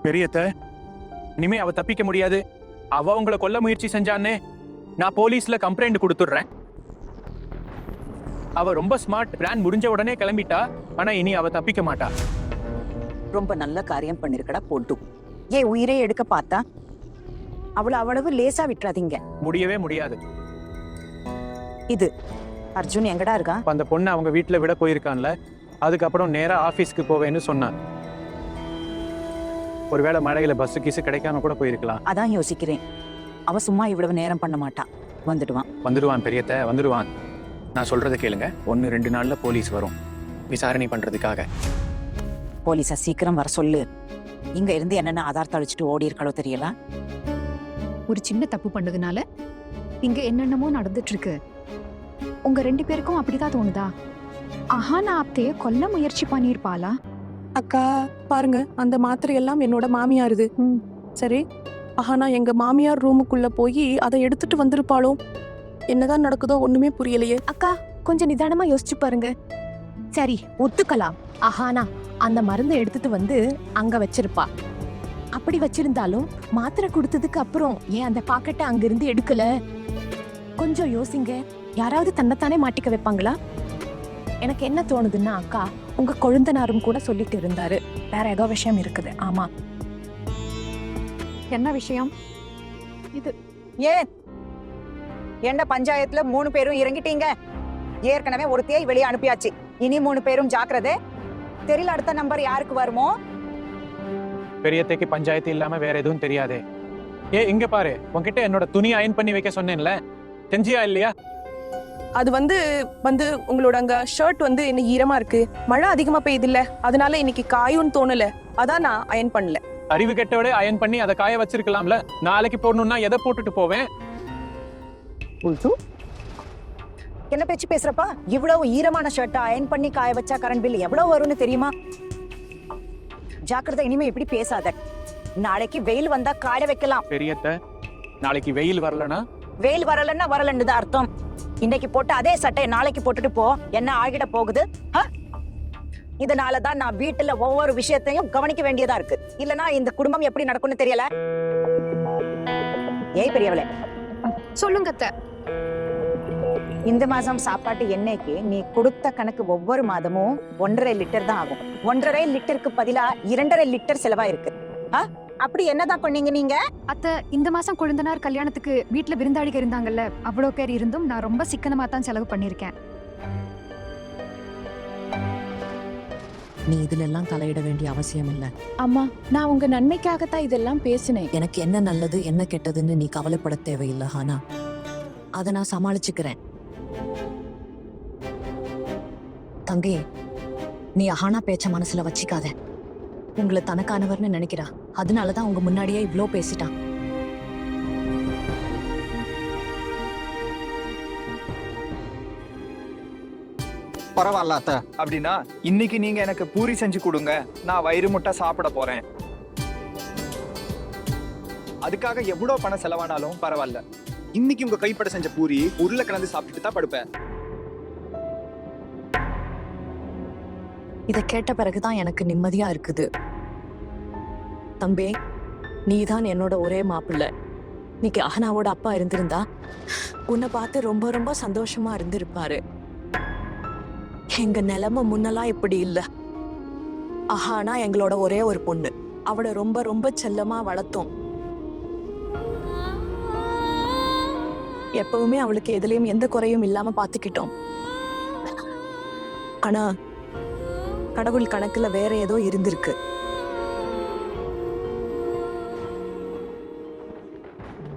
பெரியத்த, இனிமே அவ தப்பிக்க முடியாது. அவ உங்களை கொல்ல முயற்சி செஞ்சானே, நான் போலீஸ்ல கம்ப்ளைண்ட் கொடுத்துடுறேன். அவ ரொம்ப ஸ்மார்ட். பிளான் முடிஞ்ச உடனே கிளம்பிட்டா. ஆனா இனி அவ தப்பிக்க மாட்டா. ரொம்ப நல்ல காரியம் பண்ணிருக்கடா பொட்டு. ஏன் உயிரே எடுக்க பார்த்தா அவளை அவ்வளவு லேசா விட்டுறாதீங்க. முடியவே முடியாது. இது அர்ஜுன் எங்கடா இருக்கா? அந்த பொண்ணு அவங்க வீட்டுல விட போயிருக்கான்ல, அதுக்கப்புறம் நேரா ஆபீஸ்க்கு போவேன்னு சொன்னான். ஒருவேளை மழையில பஸ் கீசு கிடைக்காம கூட போயிருக்கலாம். அதான் யோசிக்கிறேன். அவ சும்மா இவ்வளவு நேரம் பண்ண மாட்டான். வந்துடுவான் பெரியத்த, வந்துடுவான். நான் சொல்றதை கேளுங்க. 1-2 நாள்ல போலீஸ் வரும் விசாரணை பண்றதுக்காக. போலீஸா சீக்கிரம் வர சொல்லு. இங்க இருந்து என்னென்ன ஆதாரத்தை அழிச்சிட்டு ஓடி இருக்காளோ தெரியல. ஒரு சின்ன தப்பு பண்ணதுனால இங்க என்னென்னமோ நடந்துட்டு இருக்கு. உங்க 2 பேருக்கும் அப்படிதான் தோணுதா? அஹானா ஆப்தைய கொல்ல முயற்சி பண்ணிருப்பாளா? அக்கா பாருங்க, அந்த மாத்திரை எல்லாம் என்னோட மாமியாருது. சரி, அஹானா எங்க மாமியார் ரூமுக்குள்ள போய் அதை எடுத்துட்டு வந்திருப்பாளோ? என்னதான் நடக்குதோ ஒண்ணுமே புரியலையே. அக்கா கொஞ்சம் நிதானமா யோசிச்சு பாருங்க. சரி, ஒத்துக்கலாம். அஹானா அந்த மருந்தை எடுத்துட்டு வந்து அங்க வச்சிருப்பா. அப்படி வச்சிருந்தாலும் மாத்திரை கொடுத்ததுக்கு அப்புறம் ஏன் அந்த பாக்கெட்டை அங்கிருந்து எடுக்கல? கொஞ்சம் யோசிங்க. யாராவது தன்னைத்தானே மாட்டிக்க வைப்பாங்களா? எனக்கு என்ன தோணுதுன்னா, அக்கா உங்க கொழுந்தனாரும் கூட சொல்லிட்டு இருந்தாரு, வேற ஏதோ விஷயம் இருக்குது. ஆமா, என்ன விஷயம்? ஏன் என்ன பஞ்சாயத்துல 3 பேரும் இறங்கிட்டீங்க? ஏற்கனவே ஒருத்தையை வெளியே அனுப்பியாச்சு. இனி 3 பேரும் ஜாக்கிரதை. தெரியல அடுத்த நம்பர் யாருக்கு வருமோ. பெரியத்தைக்கு பஞ்சாயத்து இல்லாம வேற எதுவும் தெரியாதே. இங்க பாரு, உன்கிட்ட என்னோட துணி அயன் பண்ணி வைக்க சொன்னேன்ல, செஞ்சியா இல்லையா? அது வந்து உங்களோட அங்க ஷர்ட் இன்னைக்கு ஈரமா இருக்கு. மழை அதிகமா பெய்யுது இல்ல, அதனால இன்னைக்கு காயும்னு தோணல. அதான் நான் அயன் பண்ணல. அறிவு கெட்டவளே, அயன் பண்ணி அதை காய வச்சிருக்கலாம்ல. நாளைக்கு போடணும்னா எதை போட்டுட்டு போவேன்? என்ன பேச்சு பேசுறப்பா? இவ்வளவு ஈரமான ஷர்ட்டை அயன் பண்ணி காய வச்சா கரண்ட் பில் எவ்வளவு வரும்னு தெரியுமா? ஜாக்கிரதை, இனிமே இப்படி பேசாத. நாளைக்கு வெயில் வந்தா காய வைக்கலாம். பெரியத்த, நாளைக்கு வெயில் வரலனா? வெயில் வரலன்னா வரலன்னு தான் அர்த்தம். இன்னைக்கு போட்டு அதே சட்டையை நாளைக்கு போட்டுட்டு போ. என்ன ஆகிட போகுது? இதனாலதான் நான் வீட்டுல ஒவ்வொரு விஷயத்தையும் கவனிக்க வேண்டியதா இருக்கு. இல்லனா இந்த குடும்பம் எப்படி நடக்கும்னு தெரியல. ஏய் பெரியவளே, சொல்லுங்க அத்தை. இந்த மாசம் சாப்பாட்டு எண்ணெய்க்கு நீ கொடுத்த கணக்கு ஒவ்வொரு மாதமும் 1.5 லிட்டர் தான் ஆகும். 1.5 லிட்டருக்கு பதிலா 2.5 லிட்டர் செலவா இருக்கு. அப்படி என்னதான் பண்ணீங்க நீங்க? அத்தை, இந்த மாசம் கொழுந்தனார் கல்யாணத்துக்கு வீட்டுல விருந்தாளிக இருந்தாங்கல்ல, அவ்வளவு பேர் இருந்தும் நான் ரொம்ப சிக்கனமா தான் செலவு பண்ணிருக்கேன். நீ இதுல எல்லாம் தலையிட வேண்டிய அவசியம் இல்ல. அம்மா, நான் உங்க நன்மைக்காகத்தான் இதெல்லாம் பேசினேன். எனக்கு என்ன நல்லது என்ன கெட்டதுன்னு நீ கவலைப்பட தேவையில்லை ஹானா. அதை நான் சமாளிச்சுக்கிறேன். தங்கி, நீ அஹானா பேச்ச மனசுல வச்சிக்காத. உங்களை தனக்கானவர்னு நினைக்கிறா. அதனாலதான் உங்க முன்னாடியே இவ்ளோ பேசிட்டான். பரவாயில்ல அத்தை. அப்படின்னா இன்னைக்கு நீங்க எனக்கு பூரி செஞ்சு கொடுங்க, நான் வயிறு முட்டை சாப்பிட போறேன். அதுக்காக எவ்வளவு பணம் செலவானாலும் பரவாயில்ல. இன்னைக்கு உங்க கைப்பட செஞ்ச பூரி உருளைக்கிழங்கு சாப்பிட்டுட்டு தான் படுப்பேன். இத கேட்ட பிறகுதான் எனக்கு நிம்மதியா இருக்குது. தம்பி, நீதான் என்னோட ஒரே மாப்பிள்ளை. இன்னைக்கு அஹனாவோட அப்பா இருந்திருந்தா உன்னை பார்த்து ரொம்ப ரொம்ப சந்தோஷமா இருந்திருப்பாரு. எங்க நிலைமை முன்னெல்லாம் இப்படி இல்ல. அஹானா எங்களோட ஒரே ஒரு பொண்ணு. அவளை ரொம்ப ரொம்ப செல்லமா வளர்த்தோம். எப்பவுமே அவளுக்கு எதுலயும் எந்த குறையும் இல்லாம பாத்துக்கிட்டோம். ஆனா கடவுள் கணக்குல வேற ஏதோ இருந்திருக்கு.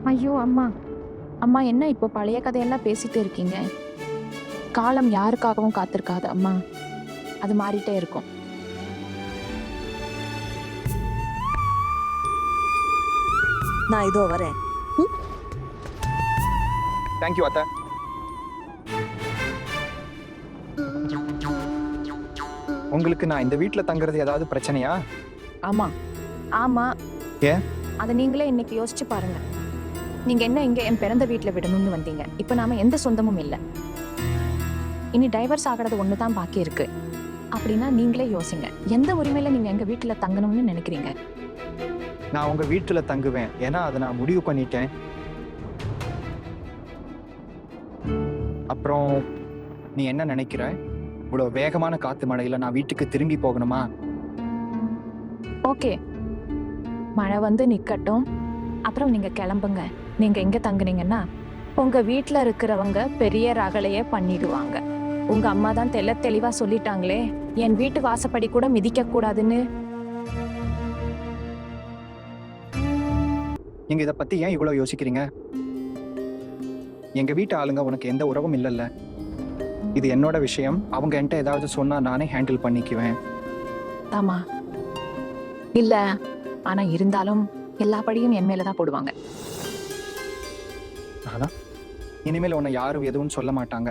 ஐயோ அம்மா, அம்மா என்ன இப்போ பழைய கதையெல்லாம் பேசிட்டு இருக்கீங்க? காலம் யாருக்காகவும் காத்திருக்காது அம்மா, அது மாறிட்டே இருக்கும். நான் இதோ வரேன். தேங்க்யூ அத்தை. உங்களுக்கு நான் இந்த வீட்டுல தங்குறது ஏதாவது பிரச்சனையா? ஆமா ஆமா. ஏன்? அதை நீங்களே இன்னைக்கு யோசிச்சு பாருங்க. நீங்க என்ன இங்க என் பிறந்த வீட்டுல விடணும்னு வந்தீங்க. இப்ப நாம எந்த சொந்தமும் இல்லை. இனி டைவர்ஸ் ஆகிறது ஒண்ணுதான் பாக்கி இருக்கு. அப்படின்னா நீங்களே யோசிங்க, எந்த உரிமையில நீங்க எங்க வீட்டுல தங்கணும்னு நினைக்கிறீங்க? நான் உங்க வீட்டுல தங்குவேன். ஏன்னா அதை நான் முடிவு பண்ணிட்டேன். அப்புறம் நீ என்ன நினைக்கிற? இவ்வளவு வேகமான காத்து மழையில நான் வீட்டுக்கு திரும்பி போகணுமா? ஓகே, மழை வந்து நிக்கட்டும், அப்புறம் நீங்க கிளம்புங்க. நீங்க எங்க தங்குனீங்கன்னா உங்க வீட்டுல இருக்கிறவங்க பெரிய ரகலையே பண்ணிடுவாங்க. உங்க அம்மா தான் தெளிவா சொல்லிட்டாங்களே, என் வீட்டு வாசப்படி கூட மிதிக்க கூடாதுன்னு. நீங்க இதை பத்தி ஏன் இவ்வளவு யோசிக்கிறீங்க? எங்க வீட்டு ஆளுங்க உனக்கு எந்த உறவும் இல்லைல்ல. இது என்னோட விஷயம். அவங்க என்கிட்ட ஏதாவது சொன்னா நானே ஹேண்டில் பண்ணிக்குவேன். ஆமா இல்ல, ஆனா இருந்தாலும் எல்லா படியும் என் மேலதான் போடுவாங்க. ஆனா இனிமேல் உன்னை யாரும் எதுவும் சொல்ல மாட்டாங்க.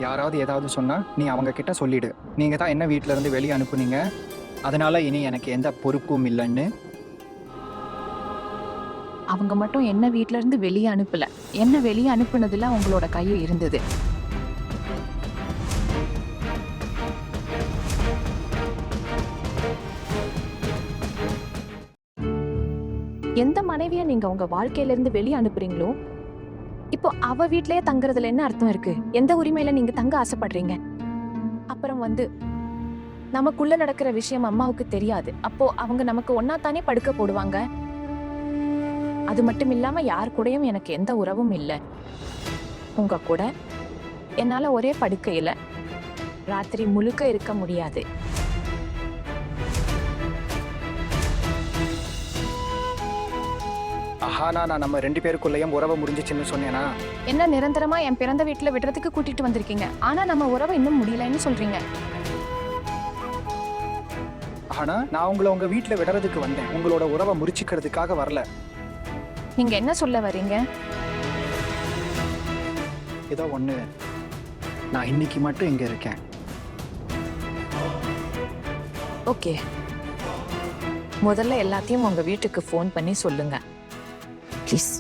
யாராவது ஏதாவது சொன்னா நீ அவங்க கிட்ட சொல்லிடு, நீங்க தான் என்ன வீட்ல இருந்து வெளியே அனுப்புனீங்க, அதனால இனி எனக்கு எந்த பொறுப்பும் இல்லைன்னு. அவங்க மட்டும் என்ன வீட்ல இருந்து வெளியே அனுப்பல, என்ன வெளியே அனுப்புனதுல அவங்களோட கையும் இருந்தது. எந்த மனைவிய நீங்க உங்க வாழ்க்கையில இருந்து வெளியே அனுப்புறீங்களோ, இப்போ அவ வீட்லயே தங்குறதுல என்ன அர்த்தம் இருக்கு? எந்த உரிமையில நீங்க தங்க ஆசைப்படுறீங்க? அப்புறம் வந்து நமக்குள்ள நடக்கிற விஷயம் அம்மாவுக்கு தெரியாது. அப்போ அவங்க நமக்கு ஒன்னா தானே படுக்க போடுவாங்க. அது மட்டும் இல்லாம யார் கூடயும் எனக்கு எந்த உறவும் இல்லை. உங்க கூட என்னால ஒரே படுக்கையில ராத்திரி முழுக்க இருக்க முடியாது. ஆனா நான் நம்ம 2 பேருக்குள்ளேயும் உறவை முடிஞ்சிச்சுன்னு சொன்னேனா? என்ன நிரந்தரமா என் பிறந்த வீட்டுல விடுறதுக்கு கூட்டிட்டு வந்திருக்கீங்க, ஆனா நம்ம உறவை இன்னும் முடியலன்னு சொல்றீங்க. ஆனா நான் உங்களை உங்க வீட்டுல விடுறதுக்கு வந்தேன், உங்களோட உறவை முறிச்சுக்கிறதுக்காக வரல. நீங்க என்ன சொல்ல வர்றீங்க? ஏதோ ஒண்ணு, நான் இன்னைக்கு மட்டும் இங்க இருக்கேன். ஓகே, முதல்ல எல்லாத்தையும் உங்க வீட்டுக்கு ஃபோன் பண்ணி சொல்லுங்க ப்ளீஸ்.